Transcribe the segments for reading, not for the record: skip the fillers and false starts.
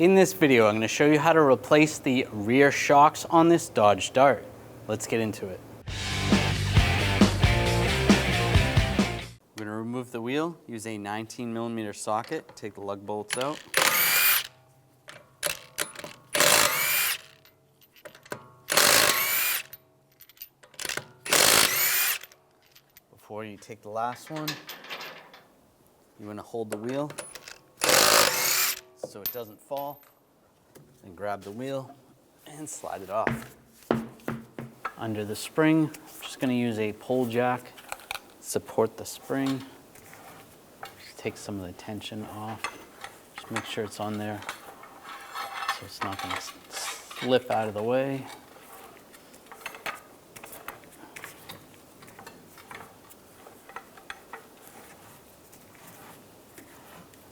In this video, I'm going to show you how to replace the rear shocks on this Dodge Dart. Let's get into it. We're going to remove the wheel, use a 19mm socket, take the lug bolts out. Before you take the last one, you want to hold the wheel so it doesn't fall, and grab the wheel and slide it off. Under the spring, I'm just going to use a pull jack, support the spring, just take some of the tension off, just make sure it's on there so it's not going to slip out of the way.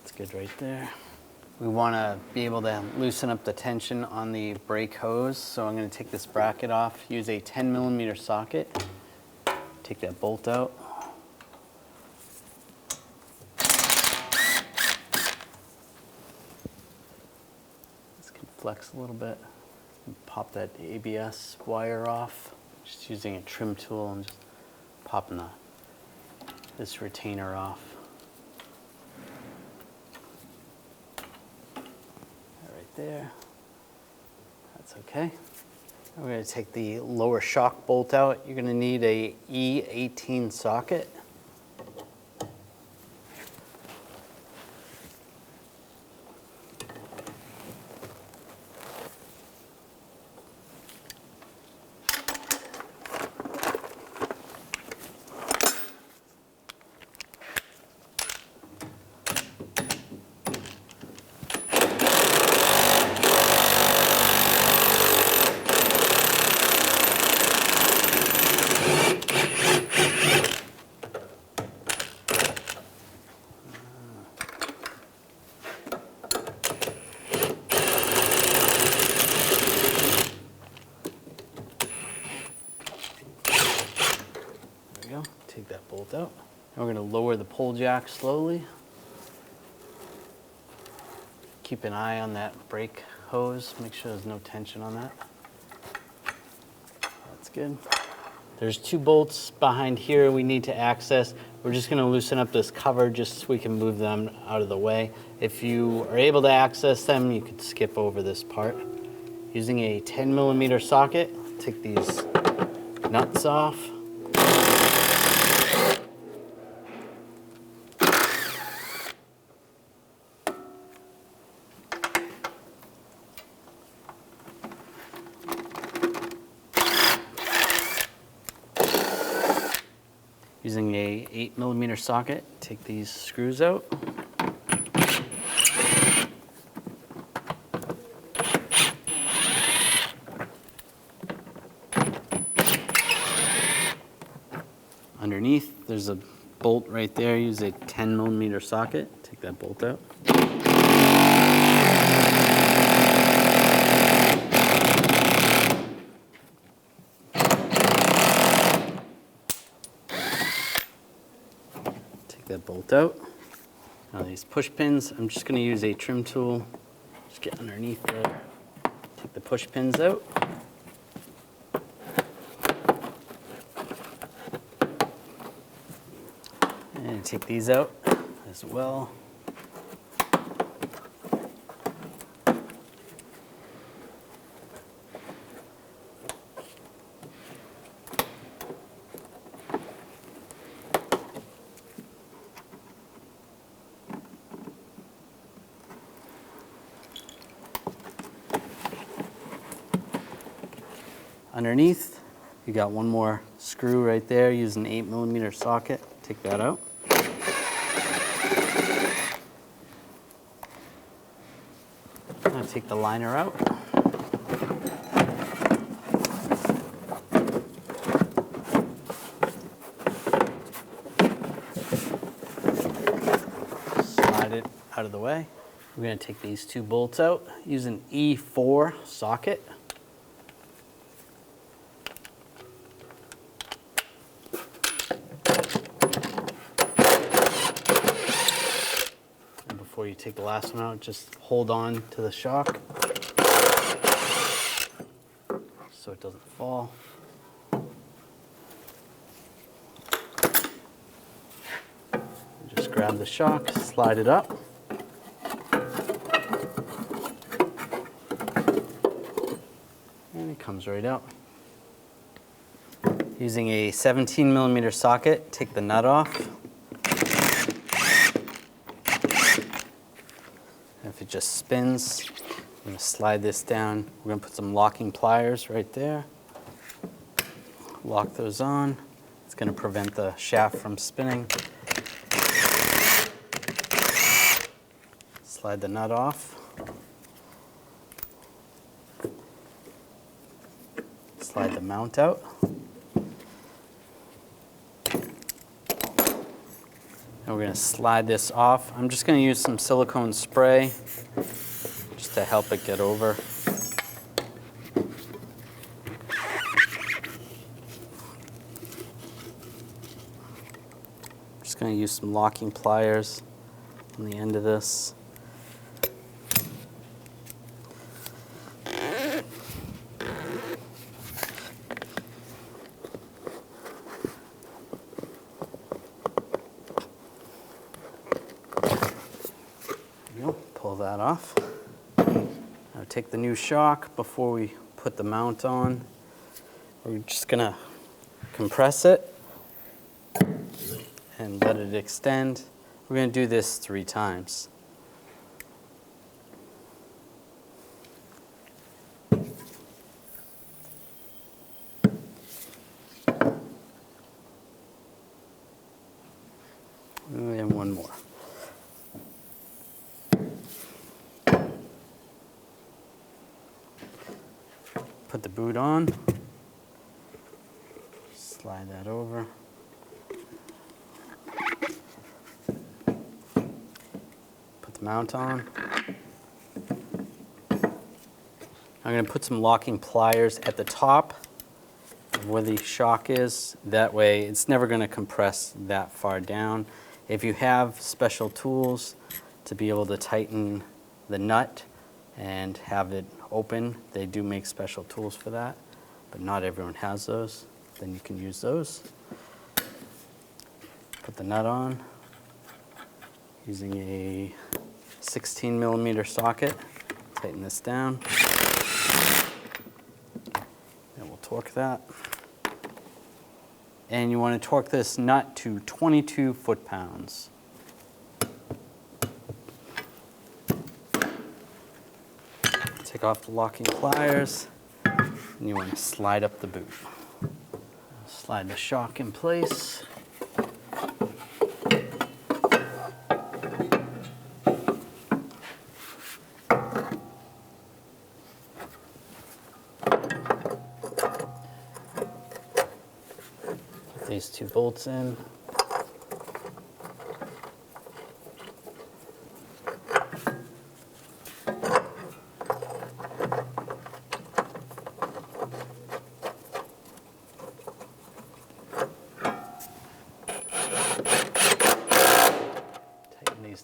That's good right there. We want to be able to loosen up the tension on the brake hose, so I'm going to take this bracket off, use a 10mm socket, take that bolt out. This can flex a little bit, and pop that ABS wire off, just using a trim tool and just popping this retainer off. There, that's okay. We're going to take the lower shock bolt out. You're going to need a E18 socket. Take that bolt out. And we're going to lower the pull jack slowly. Keep an eye on that brake hose. Make sure there's no tension on that. That's good. There's two bolts behind here we need to access. We're just going to loosen up this cover just so we can move them out of the way. If you are able to access them, you could skip over this part. Using a 10mm socket, take these nuts off. Using a 8mm socket, take these screws out. Underneath, there's a bolt right there. Use a 10mm socket, take that bolt out. That bolt out. Now these push pins, I'm just going to use a trim tool. Just get underneath there. Take the push pins out. And take these out as well. Underneath, you got one more screw right there. Use an 8mm socket. Take that out. Now take the liner out. Slide it out of the way. We're going to take these two bolts out. Use an E4 socket. before you take the last one out, just hold on to the shock so it doesn't fall. Just grab the shock, slide it up. And it comes right out. Using a 17mm socket, take the nut off. If it just spins, I'm going to slide this down. We're going to put some locking pliers right there. Lock those on. It's going to prevent the shaft from spinning. Slide the nut off. Slide the mount out. And we're going to slide this off. I'm just going to use some silicone spray just to help it get over. Just going to use some locking pliers on the end of this. Pull that off. Now take the new shock before we put the mount on. We're just gonna compress it and let it extend. We're gonna do this 3 times. And one more. Put the boot on, slide that over. Put the mount on. I'm going to put some locking pliers at the top of where the shock is. That way it's never going to compress that far down. If you have special tools to be able to tighten the nut and have it open, they do make special tools for that, but not everyone has those. Then you can use those. Put the nut on using a 16mm socket. Tighten this down. And we'll torque that. And you want to torque this nut to 22 foot-pounds. Take off the locking pliers, and you want to slide up the boot. Slide the shock in place. Put these 2 bolts in.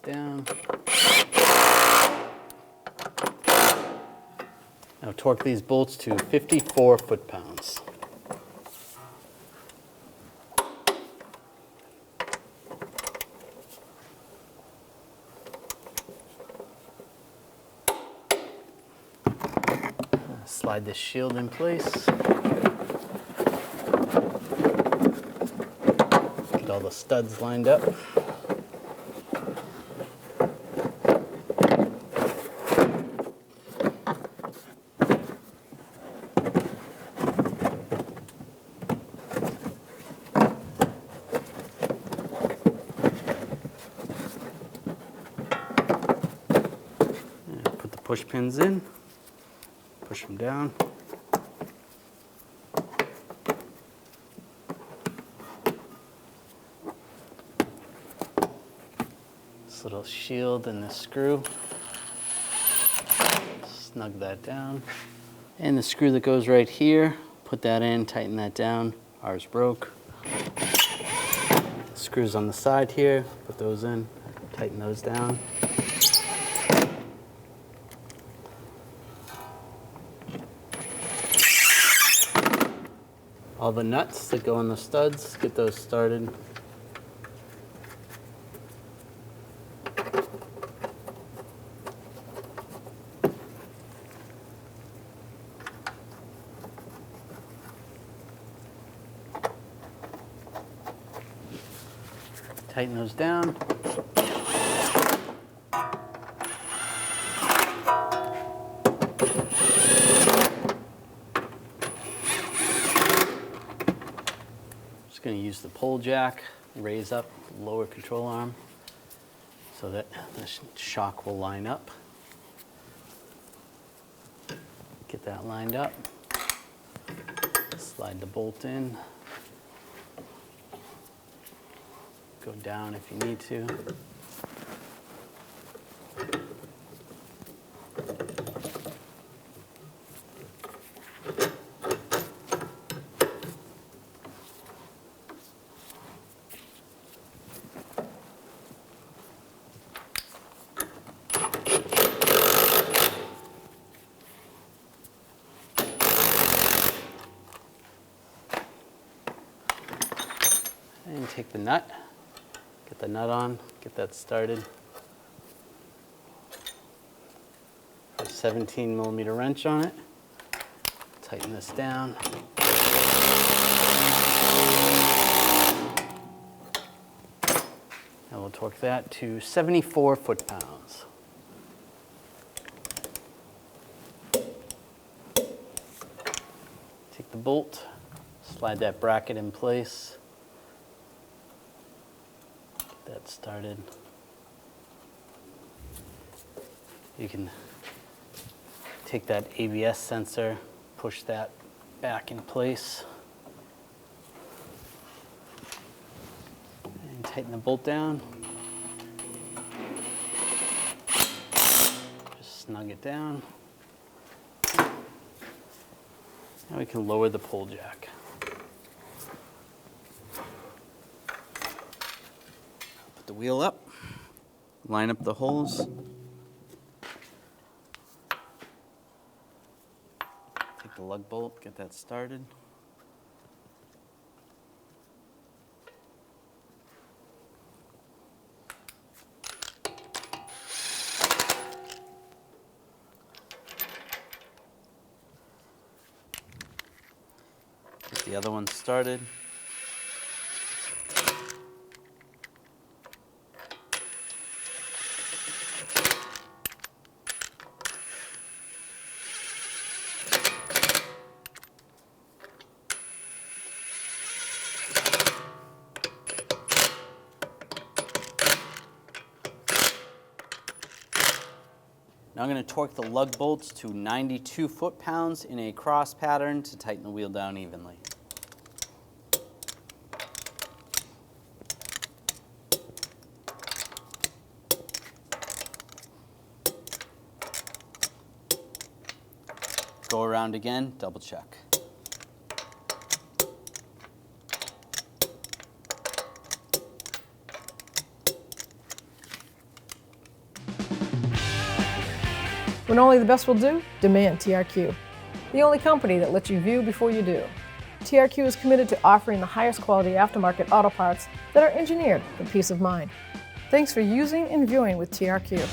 Down. Now torque these bolts to 54 foot-pounds. Slide this shield in place. Get all the studs lined up. Push pins in, push them down. This little shield and this screw, snug that down. And the screw that goes right here, put that in, tighten that down. Ours broke. The screws on the side here, put those in, tighten those down. all the nuts that go in the studs, get those started. Tighten those down. Just going to use the pull jack, raise up the lower control arm so that the shock will line up. Get that lined up. Slide the bolt in. Go down if you need to. And take the nut. Get the nut on, get that started. Put a 17mm wrench on it. Tighten this down. And we'll torque that to 74 foot-pounds. Take the bolt, slide that bracket in place. That started. You can take that ABS sensor, push that back in place, and tighten the bolt down. Just snug it down. Now we can lower the pull jack. The wheel up, line up the holes, take the lug bolt, get that started. Get the other one started. Now I'm going to torque the lug bolts to 92 foot-pounds in a cross pattern to tighten the wheel down evenly. Go around again, double check. When only the best will do, demand TRQ. The only company that lets you view before you do. TRQ is committed to offering the highest quality aftermarket auto parts that are engineered for peace of mind. Thanks for using and viewing with TRQ.